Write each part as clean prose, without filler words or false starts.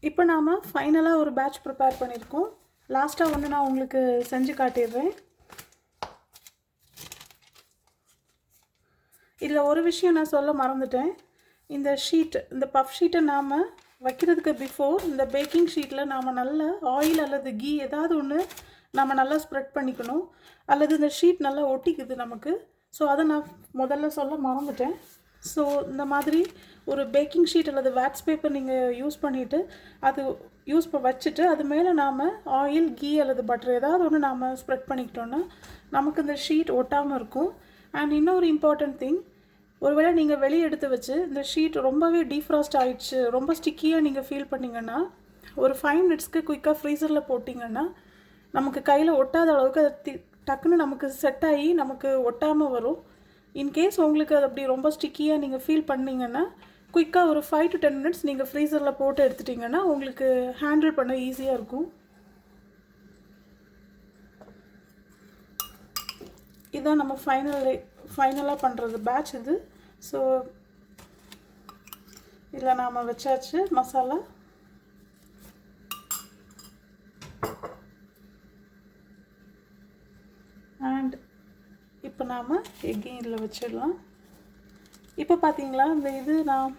இப்போ நாம் ஃபைனலாக ஒரு பேட்ச் ப்ரிப்பேர் பண்ணியிருக்கோம். லாஸ்ட்டாக ஒன்று நான் உங்களுக்கு செஞ்சு காட்டிடுறேன். இதில் ஒரு விஷயம் நான் சொல்ல மறந்துட்டேன். இந்த ஷீட், இந்த பஃப் ஷீட்டை நாம் வைக்கிறதுக்கு பிஃபோர் இந்த பேக்கிங் ஷீட்டில் நாம் நல்ல ஆயில் அல்லது கீ ஏதாவது ஒன்று நம்ம நல்லா ஸ்ப்ரெட் பண்ணிக்கணும். அல்லது இந்த ஷீட் நல்லா ஒட்டிக்குது நமக்கு. ஸோ அதை நான் முதல்ல சொல்ல மறந்துட்டேன். ஸோ இந்த மாதிரி ஒரு பேக்கிங் ஷீட் அல்லது வேக்ஸ் பேப்பர் நீங்கள் யூஸ் பண்ணிவிட்டு அது வச்சுட்டு அது மேலே நாம் ஆயில், கீ அல்லது பட்டர் ஏதாவது ஒன்று நாம் ஸ்ப்ரெட் பண்ணிக்கிட்டோன்னா நமக்கு இந்த ஷீட் ஒட்டாமல் இருக்கும். அண்ட் இன்னொரு இம்பார்ட்டண்ட் திங், ஒருவேளை நீங்கள் வெளியே எடுத்து வச்சு இந்த ஷீட் ரொம்பவே டீஃப்ராஸ்ட் ஆகிடுச்சு, ரொம்ப ஸ்டிக்கியாக நீங்கள் ஃபீல் பண்ணிங்கன்னா ஒரு 5 மினிட்ஸ்க்கு குயிக்காக ஃப்ரீசரில் போட்டிங்கன்னா நமக்கு கையில் ஒட்டாத அளவுக்கு அது டக்குன்னு நமக்கு செட் ஆகி நமக்கு ஒட்டாமல் வரும். இன்கேஸ் உங்களுக்கு அது அப்படி ரொம்ப ஸ்டிக்கியாக நீங்கள் ஃபீல் பண்ணிங்கன்னா குயிக்காக ஒரு 5 to 10 மினிட்ஸ் நீங்கள் ஃப்ரீசரில் போட்டு எடுத்துட்டிங்கன்னா உங்களுக்கு ஹேண்டில் பண்ண ஈஸியாக இருக்கும். இதுதான் நம்ம ஃபைனலாக பண்ணுறது பேட்ச் இது. ஸோ இதில் நாம் வச்சாச்சு மசாலா. அண்ட் இப்போ நாம் எக்கையும் இதில் வச்சிடலாம். இப்போ பார்த்தீங்களா, இந்த இது நான்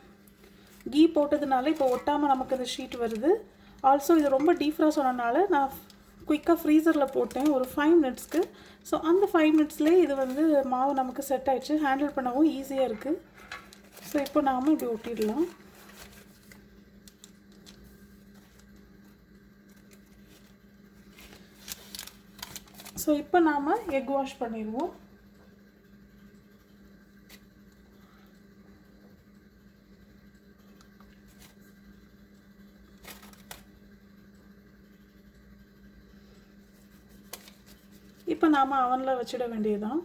கீ போட்டதுனால இப்போ ஒட்டாமல் நமக்கு இந்த ஷீட் வருது. ஆல்சோ இது ரொம்ப டீஃப்ராஸ்ட் ஆனதுனால நான் குயிக்காக ஃப்ரீசரில் போட்டேன் ஒரு 5 மினிட்ஸ்க்கு. ஸோ அந்த 5 மினிட்ஸ்லேயே இது வந்து மாவு நமக்கு செட் ஆகிடுச்சு, ஹேண்டில் பண்ணவும் ஈஸியாக இருக்குது. ஸோ இப்போ நாம் இப்படி ஒட்டிடலாம். ஸோ இப்போ நாம் எக் வாஷ் பண்ணிடுவோம். இப்போ நாம் அவனில் வச்சிட வேண்டியதுதான்.